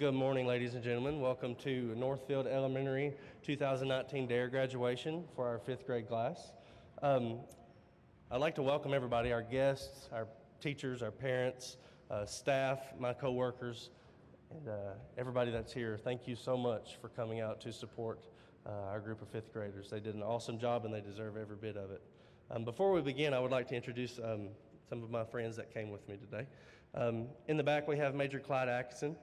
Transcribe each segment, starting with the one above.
Good morning, ladies and gentlemen. Welcome to Northfield Elementary 2019 DARE graduation for our fifth grade class. I'd like to welcome everybody, our guests, our teachers, our parents, staff, my coworkers, and everybody that's here. Thank you so much for coming out to support our group of fifth graders. They did an awesome job and they deserve every bit of it. Before we begin, I would like to introduce some of my friends that came with me today. In the back, we have Major Clyde Atkinson.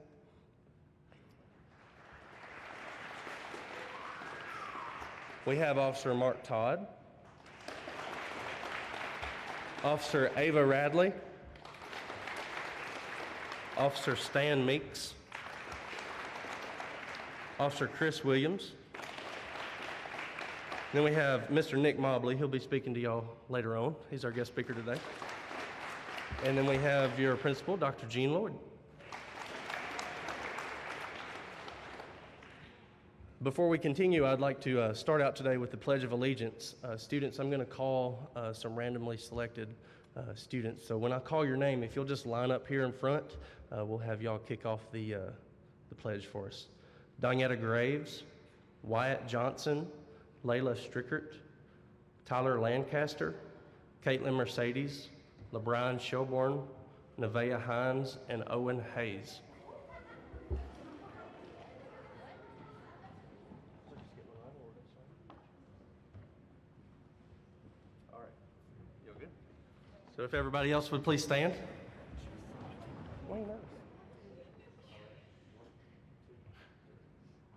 We have Officer Mark Todd, Officer Ava Radley, Officer Stan Meeks, Officer Chris Williams. Then we have Mr. Nick Mobley. He'll be speaking to y'all later on. He's our guest speaker today. And then we have your principal, Dr. Jean Lloyd. Before we continue, I'd like to start out today with the Pledge of Allegiance. Students, I'm going to call some randomly selected students. So when I call your name, if you'll just line up here in front, we'll have y'all kick off the pledge for us. Donetta Graves, Wyatt Johnson, Layla Strickert, Tyler Lancaster, Caitlin Mercedes, LeBron Shelbourne, Nevaeh Hines, and Owen Hayes. So if everybody else would please stand. Why are you nervous?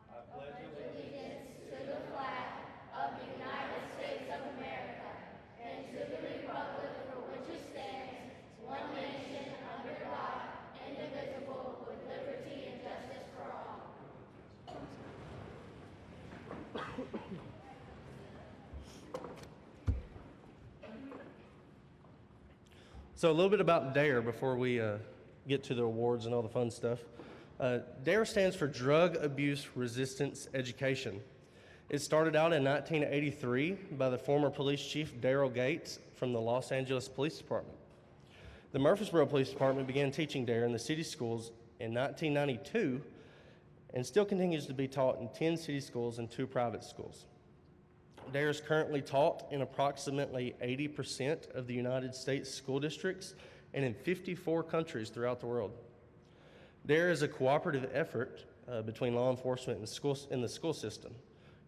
I pledge allegiance to the flag of the United States of America and to the republic for which it stands, one nation, under God, indivisible, with liberty and justice for all. So a little bit about DARE before we get to the awards and all the fun stuff. DARE stands for Drug Abuse Resistance Education. It started out in 1983 by the former police chief Daryl Gates from the Los Angeles Police Department. The Murfreesboro Police Department began teaching DARE in the city schools in 1992 and still continues to be taught in 10 city schools and 2 private schools. DARE is currently taught in approximately 80% of the United States school districts and in 54 countries throughout the world. DARE is a cooperative effort between law enforcement and the school system.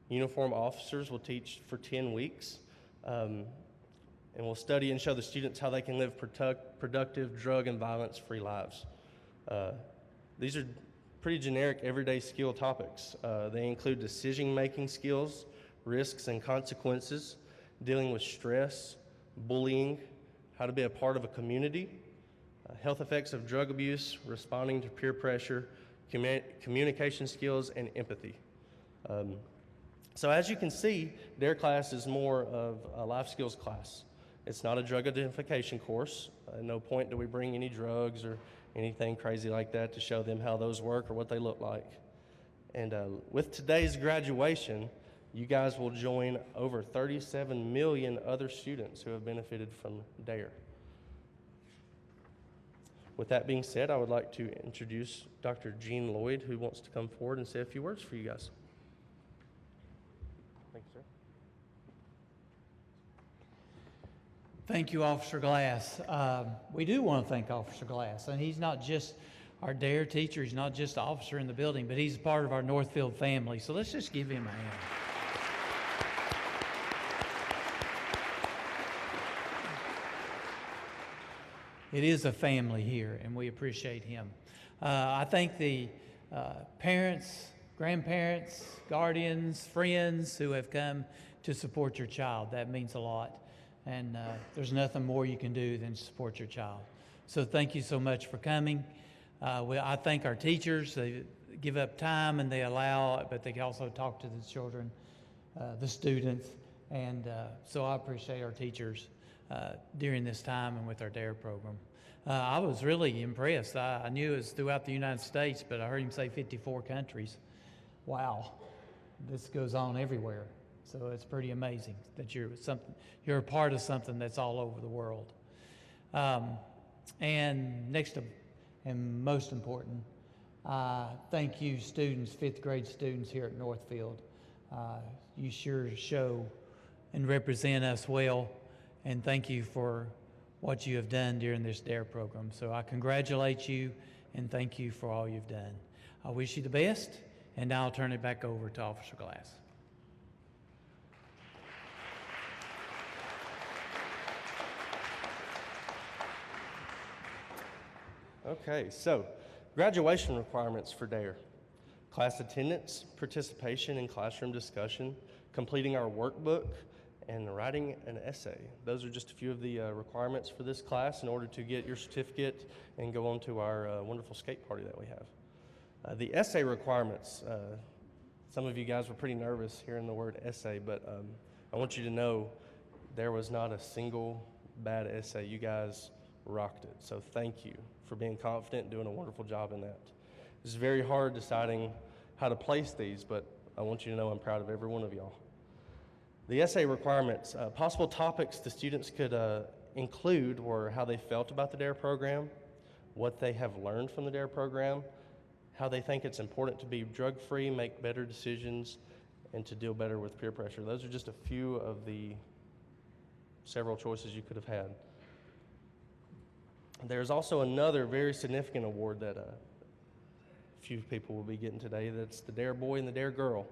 Uniformed officers will teach for 10 weeks and will study and show the students how they can live productive, drug and violence-free lives. These are pretty generic everyday skill topics. They include decision-making skills, risks and consequences, dealing with stress, bullying, how to be a part of a community, health effects of drug abuse, responding to peer pressure, communication skills, and empathy. So as you can see, DARE class is more of a life skills class. It's not a drug identification course. At no point do we bring any drugs or anything crazy like that to show them how those work or what they look like. And with today's graduation, you guys will join over 37 million other students who have benefited from DARE. With that being said, I would like to introduce Dr. Jean Lloyd, who wants to come forward and say a few words for you guys. Thank you, sir. Thank you, Officer Glass. We do want to thank Officer Glass, and he's not just our DARE teacher, he's not just an officer in the building, but he's a part of our Northfield family. So let's just give him a hand. It is a family here, and we appreciate him. I thank the parents, grandparents, guardians, friends who have come to support your child. That means a lot, and there's nothing more you can do than support your child. So thank you so much for coming. I thank our teachers. They give up time and they allow, but they also talk to the children, the students, and so I appreciate our teachers during this time and with our DARE program. I was really impressed. I knew it was throughout the United States, but I heard him say 54 countries. Wow, this goes on everywhere. So it's pretty amazing that you're a part of something that's all over the world. And next to, and most important, Thank you, students, fifth grade students here at Northfield. You sure show and represent us well, and thank you for what you have done during this DARE program. So I congratulate you and thank you for all you've done. I wish you the best, and now I'll turn it back over to Officer Glass. Okay, so graduation requirements for DARE. Class attendance, participation in classroom discussion, completing our workbook, and writing an essay. Those are just a few of the requirements for this class in order to get your certificate and go on to our wonderful skate party that we have. The essay requirements, some of you guys were pretty nervous hearing the word essay, but I want you to know there was not a single bad essay. You guys rocked it, so thank you for being confident and doing a wonderful job in that. It's very hard deciding how to place these, but I want you to know I'm proud of every one of y'all. The essay requirements, possible topics the students could include were how they felt about the DARE program, what they have learned from the DARE program, how they think it's important to be drug-free, make better decisions, and to deal better with peer pressure. Those are just a few of the several choices you could have had. There's also another very significant award that a few people will be getting today. That's the DARE boy and the DARE girl.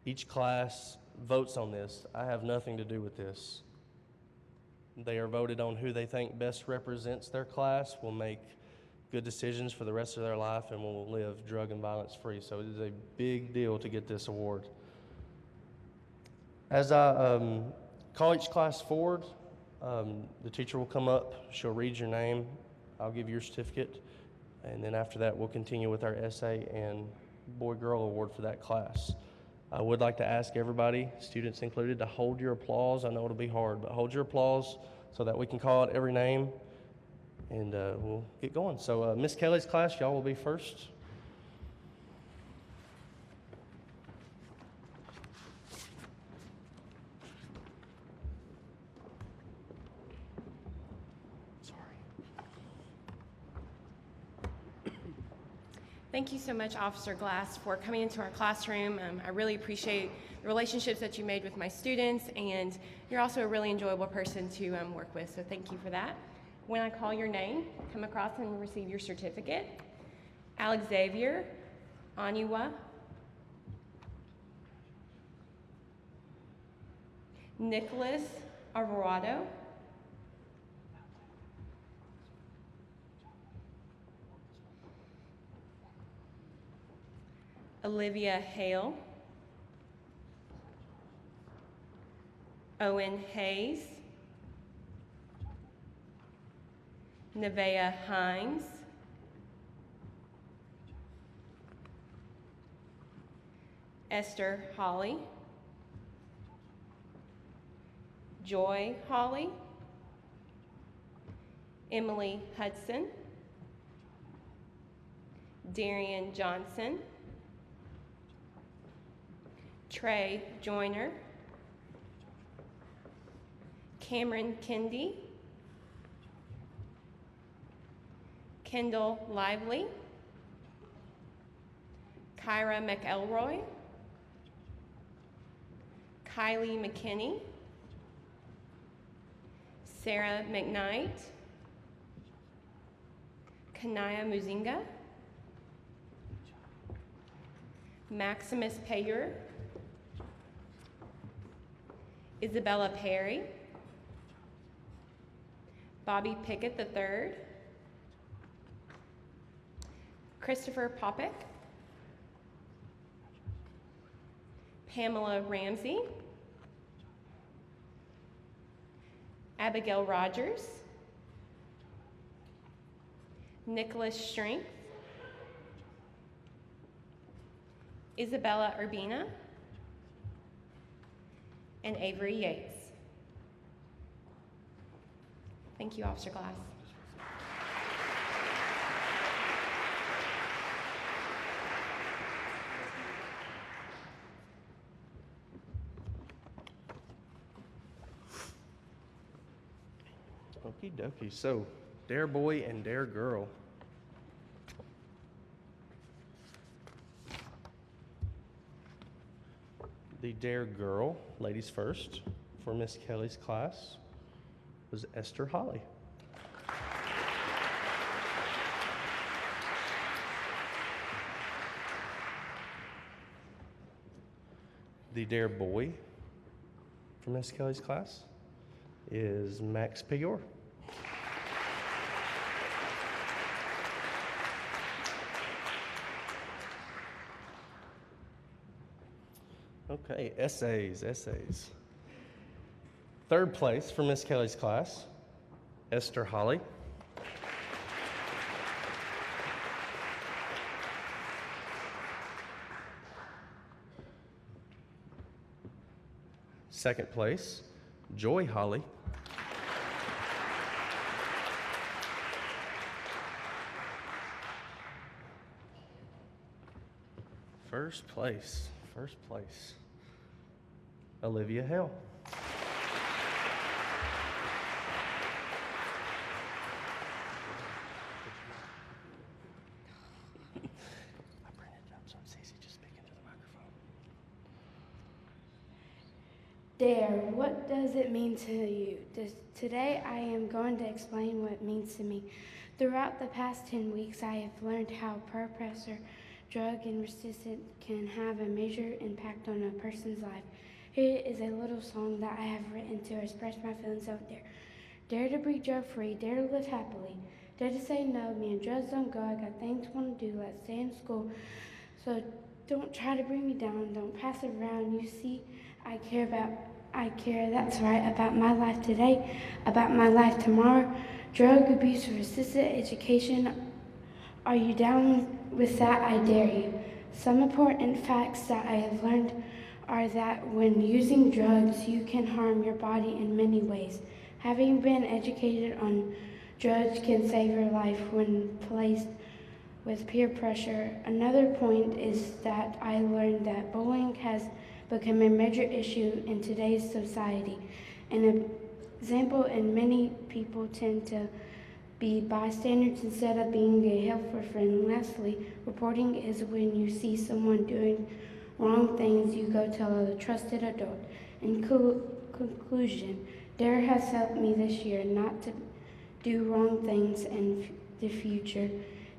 Each class votes on this. I have nothing to do with this. They are voted on who they think best represents their class, will make good decisions for the rest of their life, and will live drug and violence free. So it is a big deal to get this award. As I call each class forward, the teacher will come up, she'll read your name, I'll give you your certificate, and then after that we'll continue with our essay and boy-girl award for that class. I would like to ask everybody, students included, to hold your applause. I know it'll be hard, but hold your applause so that we can call out every name, and we'll get going. So Miss Kelley's class, y'all will be first. Thank you so much, Officer Glass, for coming into our classroom. I really appreciate the relationships that you made with my students, and you're also a really enjoyable person to work with, so thank you for that. When I call your name, come across and receive your certificate. Alexavier Aniwa. Nicholas Alvarado. Olivia Hale. Owen Hayes. Nevaeh Hines. Esther Halie. Joy Halie. Emily Hudson. Darian Johnson. Trey Joyner. Cameron Kendi. Kendall Lively. Kyra McElroy. Kylie McKinney. Sarah McKnight. Kanaya Muzinga. Maximus Payer. Isabella Perry. Bobby Pickett III. Christopher Popick. Pamela Ramsey. Abigail Rogers. Nicholas Strength. Isabella Urbina. And Avery Yates. Thank you, Officer Glass. Okie dokie. So, DARE boy and DARE girl. The Dare girl, ladies first, for Miss Kelley's class was Esther Halie. The Dare boy for Miss Kelley's class is Max Payor. Okay, essays. Third place for Miss Kelley's class, Esther Halie. Second place, Joy Halie. First place, Olivia Hale. I printed it up so it's easy to speak into the microphone. Dare, what does it mean to you? Today I am going to explain what it means to me. Throughout the past 10 weeks, I have learned how peer pressure, drug, and resistance can have a major impact on a person's life. Here is a little song that I have written to express my feelings out there. Dare to be drug free, dare to live happily. Dare to say no, me and drugs don't go. I got things I want to do, let's stay in school. So don't try to bring me down, don't pass it around. You see, I care, that's right, about my life today, about my life tomorrow. Drug abuse, resistant education. Are you down with that? I dare you. Some important facts that I have learned are that when using drugs, you can harm your body in many ways. Having been educated on drugs can save your life when placed with peer pressure. Another point is that I learned that bullying has become a major issue in today's society. An example, and many people tend to be bystanders instead of being a helpful friend. Lastly, reporting is when you see someone doing wrong things, you go tell a trusted adult. In conclusion, Dare has helped me this year not to do wrong things in the future.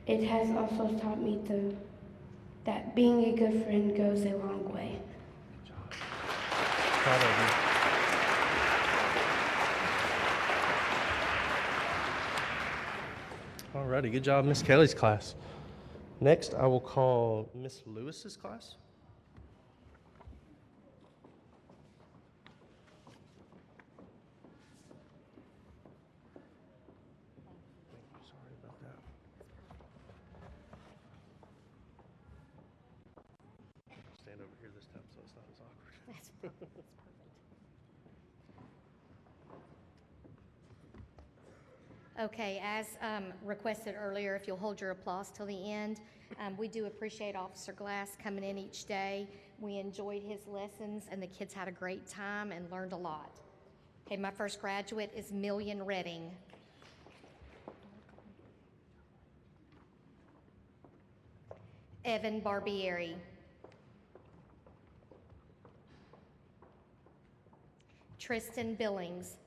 It has also taught me that being a good friend goes a long way. Proud of you. Alrighty, good job, Miss Kelley's class. Next, I will call Miss Lewis's class. Sorry about that. Stand over here this time so it's not as awkward. That's perfect. Okay, as requested earlier, if you'll hold your applause till the end. We do appreciate Officer Glass coming in each day. We enjoyed his lessons, and the kids had a great time and learned a lot. Okay, my first graduate is Millican Redding. Evan Barbieri. Tristan Billings.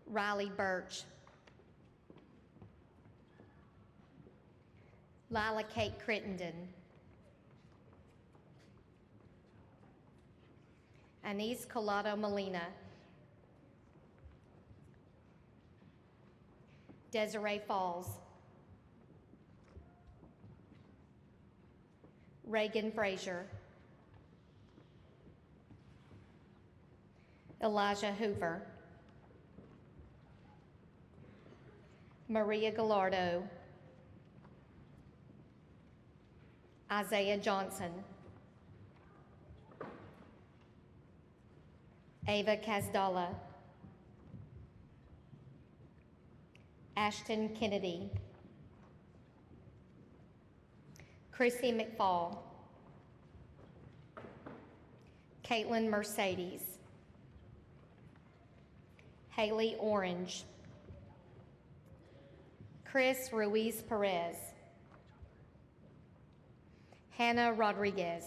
Riley Birch. Lila Kate Crittenden. Anise Collado Molina. Desiree Falls. Reagan Frazier. Elijah Hoover. Maria Gallardo. Isaiah Johnson. Ava Kazdala. Ashton Kennedy. Chrissy McFall. Caitlin Mercedes. Halie Orange. Chris Ruiz Perez. Hannah Rodriguez.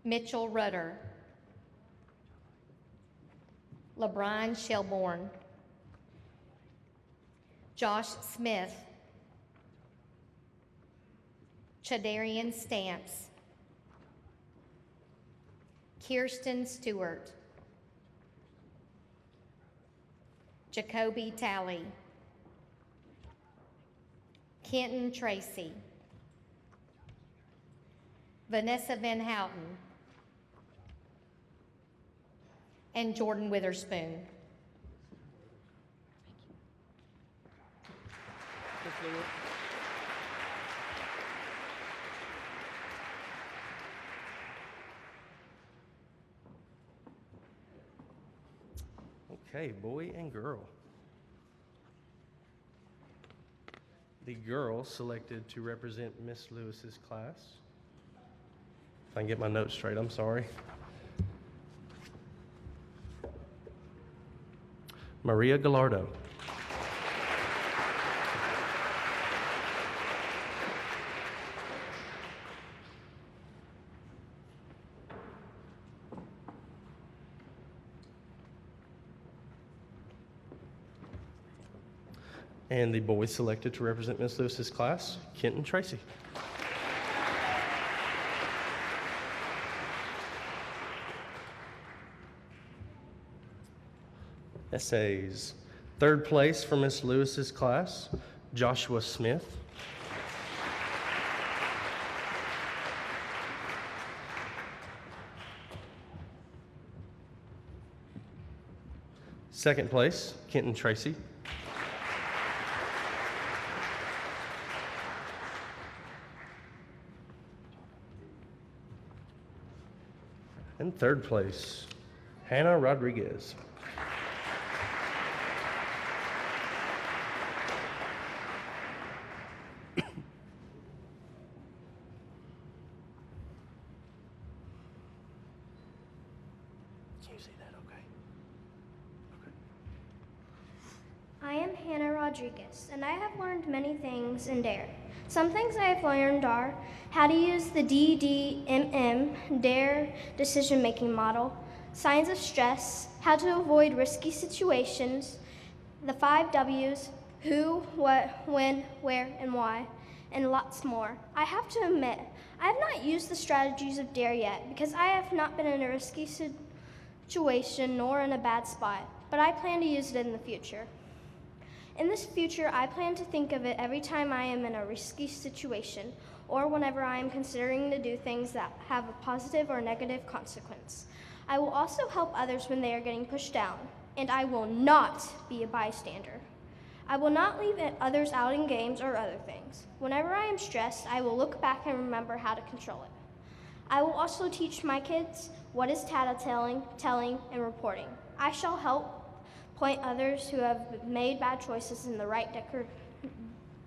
Mitchell Rudder. LeBron Shelbourne. Josh Smith. Chadarian Stamps. Kirsten Stewart. Jacoby Talley. Kenton Tracy. Vanessa Van Houten. And Jordan Witherspoon. Okay, boy and girl. The girl selected to represent Miss Lewis's class. If I can get my notes straight, I'm sorry. Maria Gallardo. And the boys selected to represent Miss Lewis's class, Kenton Tracy. Essays. Third place for Miss Lewis's class, Joshua Smith. Second place, Kenton Tracy. And third place, Hannah Rodriguez. Can you see that okay? I am Hannah Rodriguez, and I have learned many things in DARE. Some things I have learned are how to use the DDMM DARE decision-making model, signs of stress, how to avoid risky situations, the 5 W's, who, what, when, where, and why, and lots more. I have to admit, I have not used the strategies of DARE yet because I have not been in a risky situation nor in a bad spot, but I plan to use it in the future. In this future, I plan to think of it every time I am in a risky situation or whenever I am considering to do things that have a positive or negative consequence. I will also help others when they are getting pushed down, and I will not be a bystander. I will not leave others out in games or other things. Whenever I am stressed, I will look back and remember how to control it. I will also teach my kids what is tattletelling, telling, and reporting. I shall help point others who have made bad choices in the right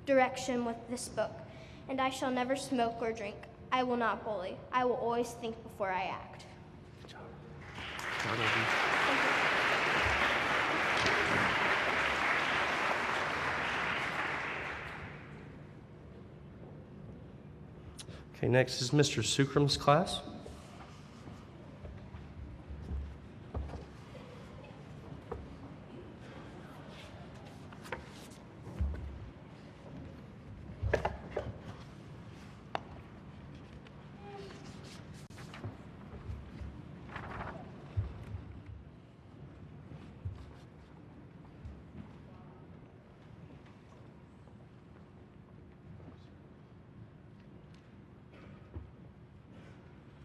direction with this book. And I shall never smoke or drink. I will not bully. I will always think before I act. Good job. Good job, Olivia. Thank you. Okay, next is Mr. Sookram's class.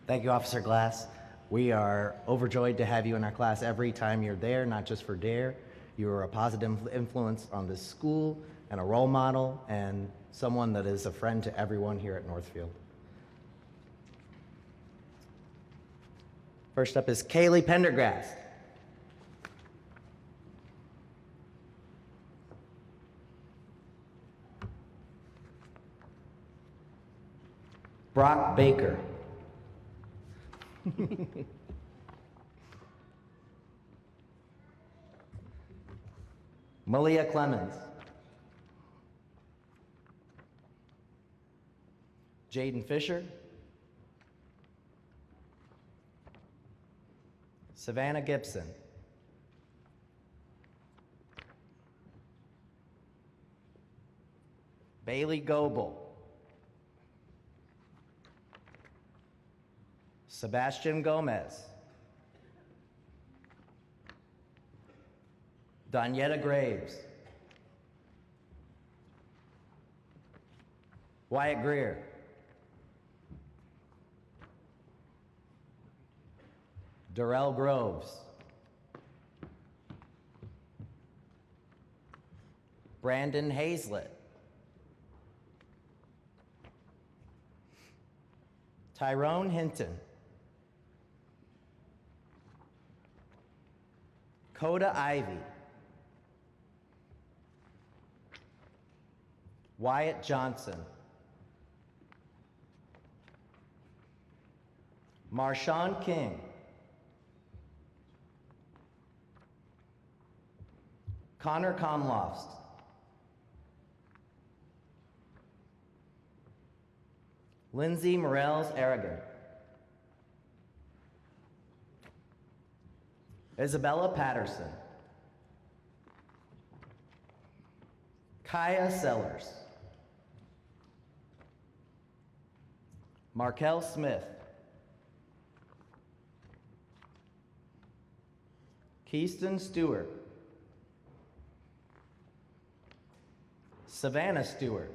Thank you, Officer Glass. We are overjoyed to have you in our class every time you're there, not just for DARE. You are a positive influence on this school and a role model and someone that is a friend to everyone here at Northfield. First up is Kelley Pendergrast. Brock Baker. Malia Clemens. Jaden Fisher, Savannah Gibson, Bailey Goebel, Sebastian Gomez, Donietta Graves, Wyatt Greer, Darrell Groves, Brandon Hazlett, Tyrone Hinton, Coda Ivy, Wyatt Johnson, Marshawn King, Connor Comlofts, Lindsay Morels Aragon, Isabella Patterson, Kaya Sellers, Markel Smith, Keyston Stewart, Savannah Stewart,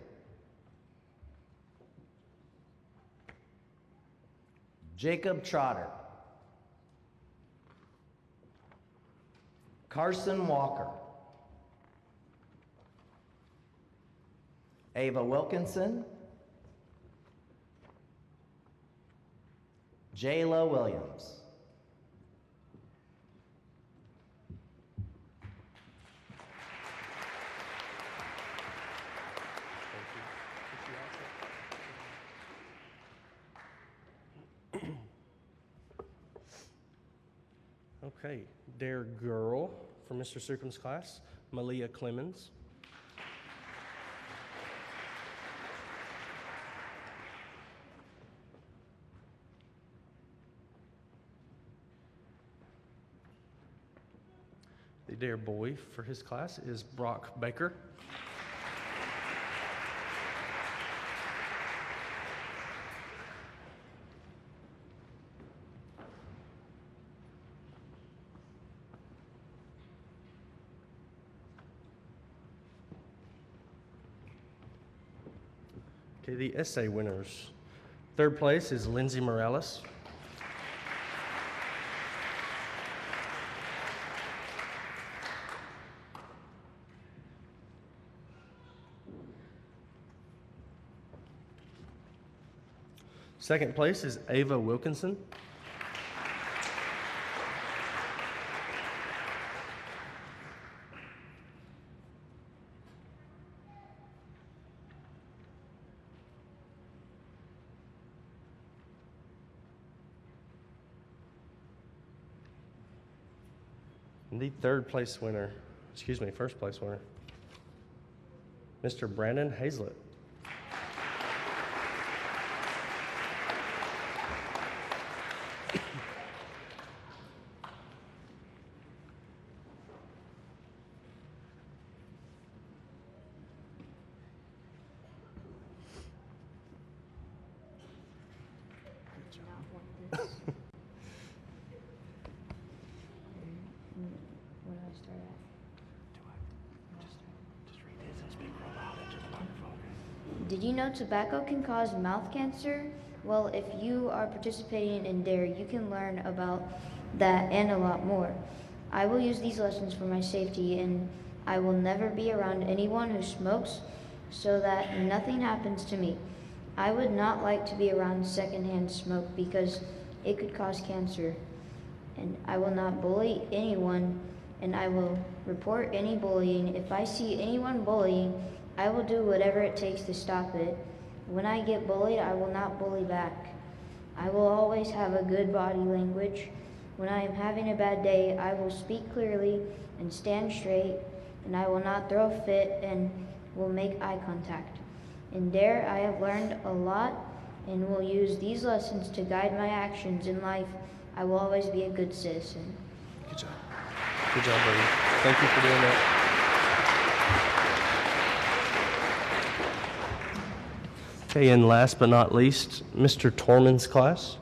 Jacob Trotter, Carson Walker, Ava Wilkinson, Jayla Williams. Okay, Dare Girl from Mr. Sookram's class, Malia Clemens. The Dare Boy for his class is Brock Baker. Okay, the essay winners. Third place is Lindsay Morales. Second place is Ava Wilkinson. And the first place winner, Mr. Brandon Hazlett. Did you know tobacco can cause mouth cancer? Well, if you are participating in DARE, you can learn about that and a lot more. I will use these lessons for my safety, and I will never be around anyone who smokes so that nothing happens to me. I would not like to be around secondhand smoke because it could cause cancer. And I will not bully anyone, and I will report any bullying. If I see anyone bullying, I will do whatever it takes to stop it. When I get bullied, I will not bully back. I will always have a good body language. When I am having a bad day, I will speak clearly and stand straight, and I will not throw a fit and will make eye contact. In DARE, I have learned a lot and will use these lessons to guide my actions in life. I will always be a good citizen. Good job. Good job, buddy. Thank you for doing that. Okay, and last but not least, Mr. Tomin's class.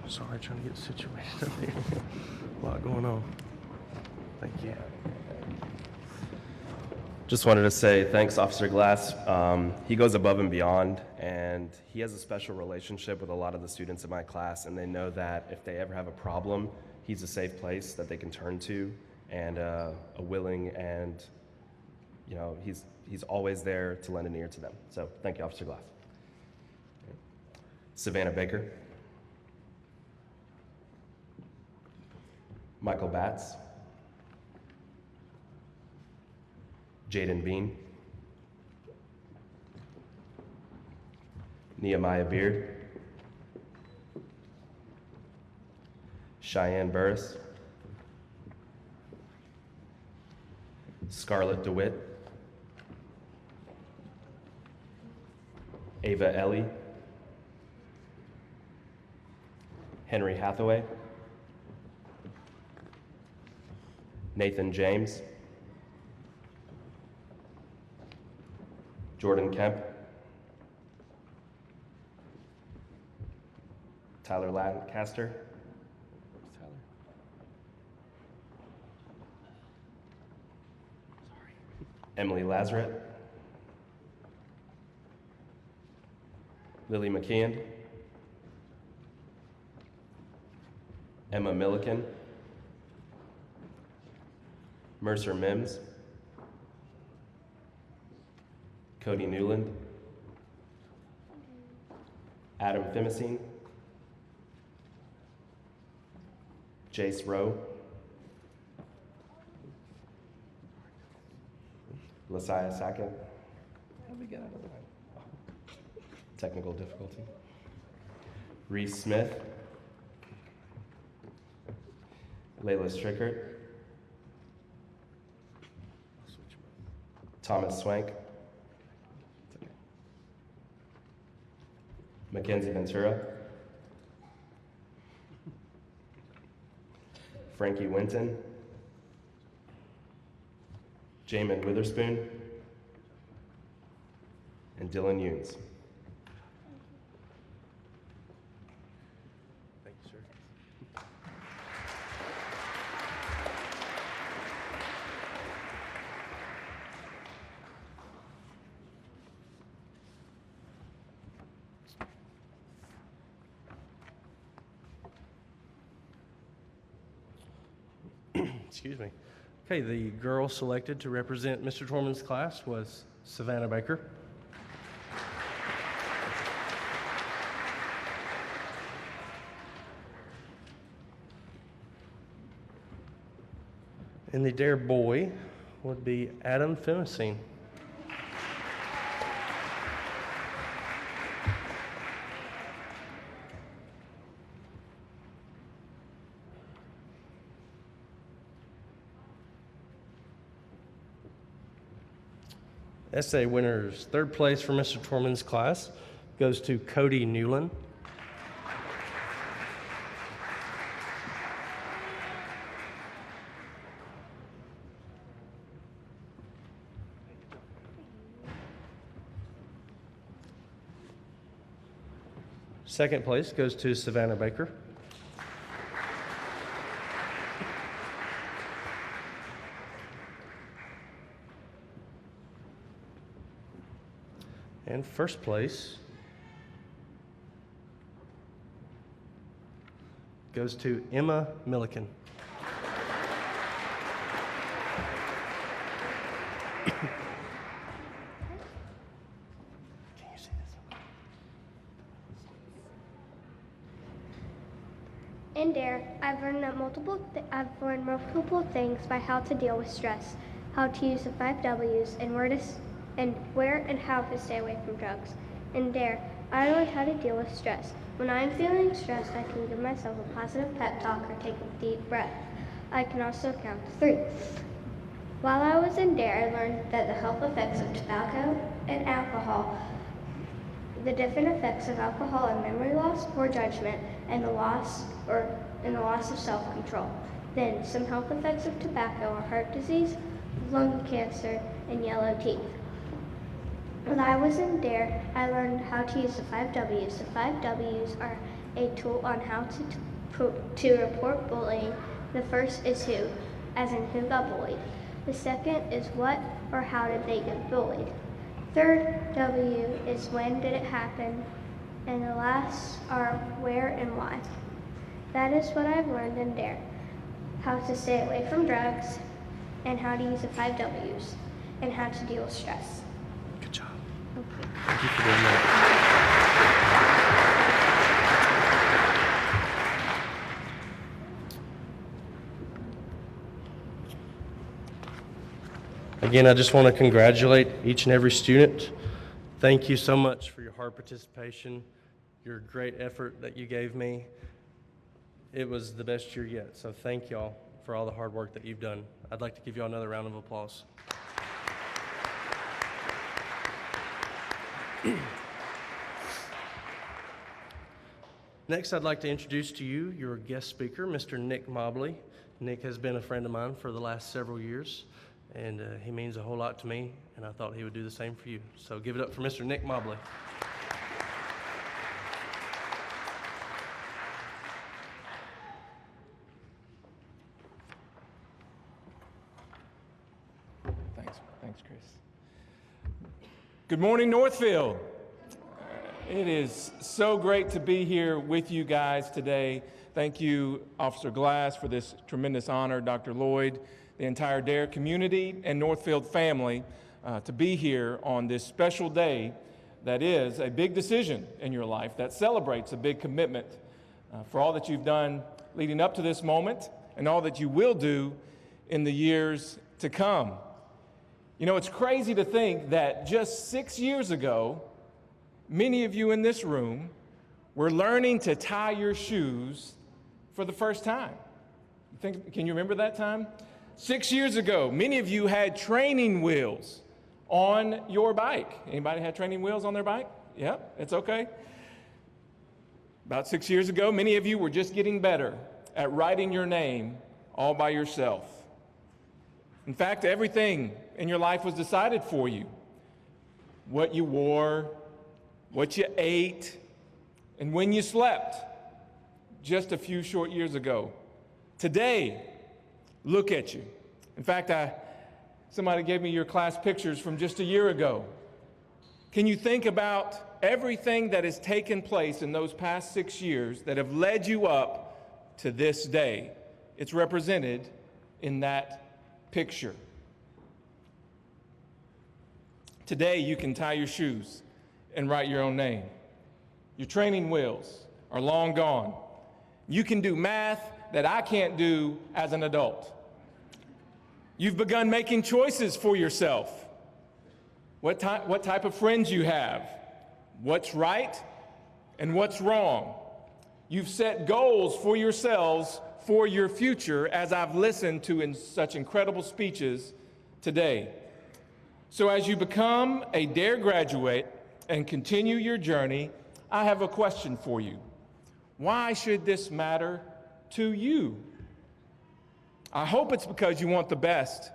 Sorry, trying to get situated up here. A lot going on. Thank you. Just wanted to say thanks, Officer Glass. He goes above and beyond, and he has a special relationship with a lot of the students in my class, and they know that if they ever have a problem, he's a safe place that they can turn to, and a willing and, he's always there to lend an ear to them. So thank you, Officer Glass. Savannah Baker. Michael Batts. Jaden Bean. Nehemiah Beard. Cheyenne Burris. Scarlett DeWitt. Ava Ellie. Henry Hathaway. Nathan James. Jordan Kemp. Tyler Lancaster. Emily Lazaret. Lily McKeon. Emma Millican. Mercer Mims. Cody Newland. Adam Thimacine. Jace Rowe. Lasaya Sackett. How did we get out of that? Technical difficulty. Reese Smith. Layla Strickert. Thomas Swank. Mackenzie Ventura. Frankie Winton. Jamin Witherspoon. And Dylan Yunes. Thank you, sir. Excuse me. Okay, the girl selected to represent Mr. Torman's class was Savannah Baker. And the dare boy would be Adam Thimacine. Essay winners, third place for Mr. Torman's class goes to Cody Newland. Second place goes to Savannah Baker. And first place goes to Emma Millican. In DARE, I've learned multiple things by how to deal with stress, how to use the 5 W's, and where and how to stay away from drugs. In DARE, I learned how to deal with stress. When I'm feeling stressed, I can give myself a positive pep talk or take a deep breath. I can also count to 3. While I was in Dare, I learned that the health effects of tobacco and alcohol, the different effects of alcohol on memory loss, poor judgment, and the loss of self-control. Then, some health effects of tobacco are heart disease, lung cancer, and yellow teeth. When I was in Dare, I learned how to use the 5 W's. The 5 W's are a tool on how to report bullying. The first is who, as in who got bullied. The second is what or how did they get bullied. Third W is when did it happen. And the last are where and why. That is what I've learned in Dare. How to stay away from drugs, and how to use the 5 W's, and how to deal with stress. Good job. Okay. Thank you for doing that. Again, I just want to congratulate each and every student. Thank you so much for your hard participation, your great effort that you gave me. It was the best year yet, so thank y'all for all the hard work that you've done. I'd like to give y'all another round of applause. Next, I'd like to introduce to you your guest speaker, Mr. Nick Mobley. Nick has been a friend of mine for the last several years, and he means a whole lot to me, and I thought he would do the same for you. So give it up for Mr. Nick Mobley. Thanks, Chris. Good morning, Northfield. It is so great to be here with you guys today. Thank you, Officer Glass, for this tremendous honor, Dr. Lloyd, the entire Dare community and Northfield family to be here on this special day that is a big decision in your life, that celebrates a big commitment for all that you've done leading up to this moment and all that you will do in the years to come. You know, it's crazy to think that just 6 years ago, many of you in this room were learning to tie your shoes for the first time. Can you remember that time? 6 years ago, many of you had training wheels on your bike. Anybody had training wheels on their bike? Yep, it's okay. About 6 years ago, many of you were just getting better at writing your name all by yourself. In fact, everything in your life was decided for you. What you wore, what you ate, and when you slept just a few short years ago. Today, look at you. In fact, somebody gave me your class pictures from just a year ago. Can you think about everything that has taken place in those past 6 years that have led you up to this day? It's represented in that picture. Today, you can tie your shoes and write your own name. Your training wheels are long gone. You can do math that I can't do as an adult. You've begun making choices for yourself. What type of friends you have, what's right and what's wrong. You've set goals for yourselves for your future, as I've listened to in such incredible speeches today. So as you become a Dare graduate and continue your journey, I have a question for you. Why should this matter to you? I hope it's because you want the best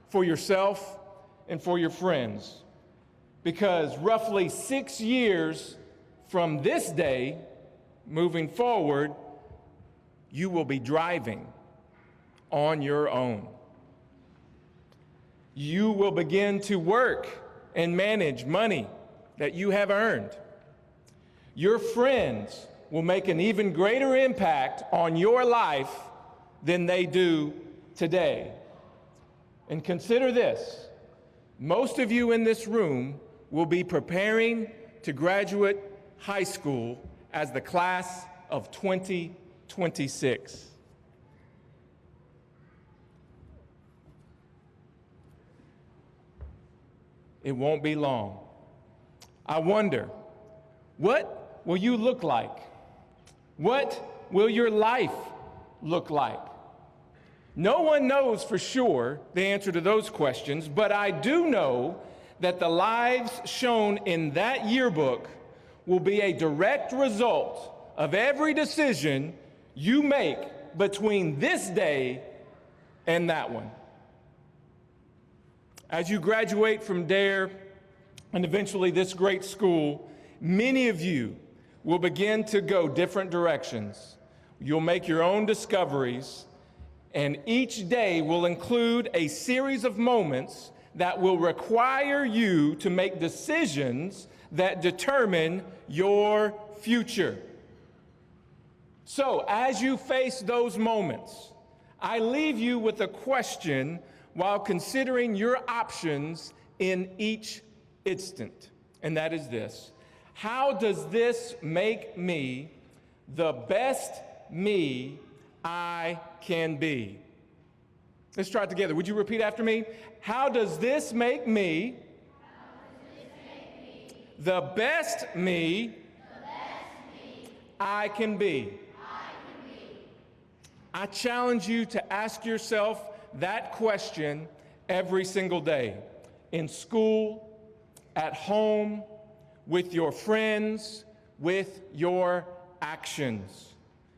for yourself and for your friends. Because roughly 6 years from this day, moving forward, you will be driving on your own. You will begin to work and manage money that you have earned. Your friends will make an even greater impact on your life than they do today. And consider this, most of you in this room will be preparing to graduate high school as the class of 2026. It won't be long. I wonder, what will you look like? What will your life look like? No one knows for sure the answer to those questions, but I do know that the lives shown in that yearbook will be a direct result of every decision you make between this day and that one. As you graduate from Dare and eventually this great school, many of you will begin to go different directions. You'll make your own discoveries, and each day will include a series of moments that will require you to make decisions that determine your future. So, as you face those moments, I leave you with a question while considering your options in each instant, and that is this: how does this make me the best me I can be? Let's try it together. Would you repeat after me? How does this make me the best me I can be? I challenge you to ask yourself that question every single day, in school, at home, with your friends, with your actions.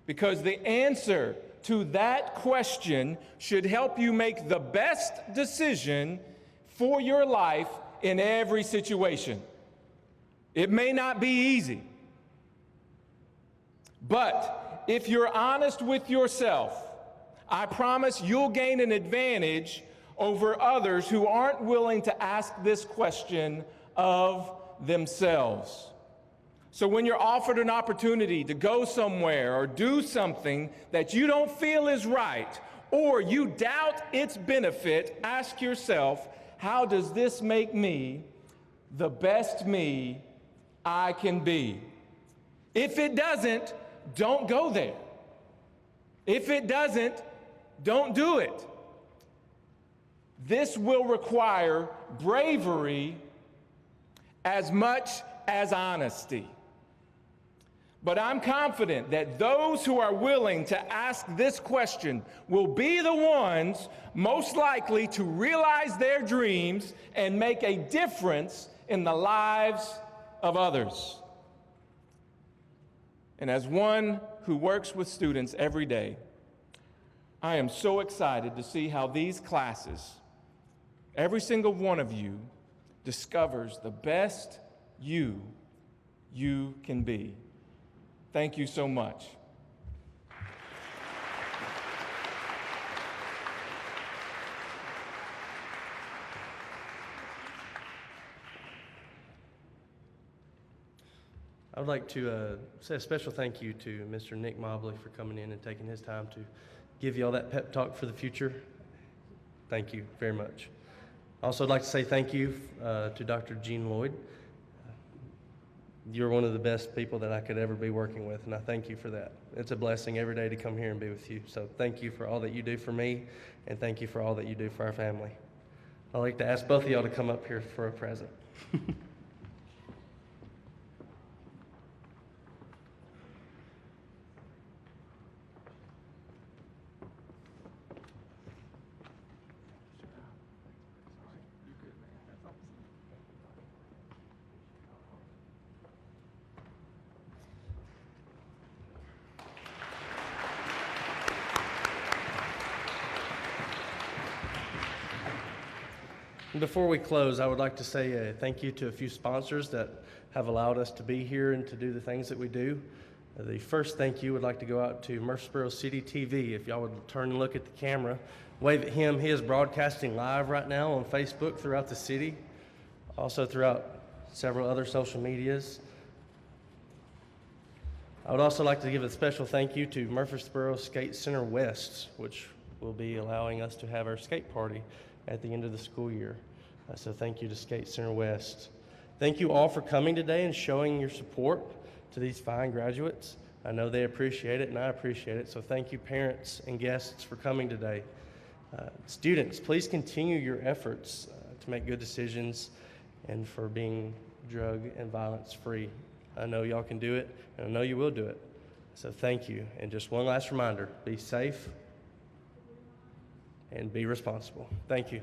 Because the answer to that question should help you make the best decision for your life in every situation. It may not be easy, but if you're honest with yourself, I promise you'll gain an advantage over others who aren't willing to ask this question of themselves. So when you're offered an opportunity to go somewhere or do something that you don't feel is right, or you doubt its benefit, ask yourself, how does this make me the best me I can be? If it doesn't, don't go there. If it doesn't, don't do it. This will require bravery as much as honesty. But I'm confident that those who are willing to ask this question will be the ones most likely to realize their dreams and make a difference in the lives of others. And as one who works with students every day, I am so excited to see how these classes, every single one of you, discovers the best you can be. Thank you so much. I would like to say a special thank you to Mr. Nick Mobley for coming in and taking his time to give you all that pep talk for the future. Thank you very much. Also, I'd like to say thank you to Dr. Jean Lloyd. You're one of the best people that I could ever be working with, and I thank you for that. It's a blessing every day to come here and be with you. So thank you for all that you do for me, and thank you for all that you do for our family. I'd like to ask both of y'all to come up here for a present. Before we close, I would like to say thank you to a few sponsors that have allowed us to be here and to do the things that we do. The first thank you would like to go out to Murfreesboro City TV. If y'all would turn and look at the camera, wave at him. He is broadcasting live right now on Facebook throughout the city, also throughout several other social medias. I would also like to give a special thank you to Murfreesboro Skate Center West, which will be allowing us to have our skate party at the end of the school year. So thank you to Skate Center West. Thank you all for coming today and showing your support to these fine graduates. I know they appreciate it and I appreciate it, so thank you parents and guests for coming today. Students, please continue your efforts to make good decisions and for being drug and violence free. I know y'all can do it and I know you will do it. So thank you. And just one last reminder, be safe, and be responsible. Thank you.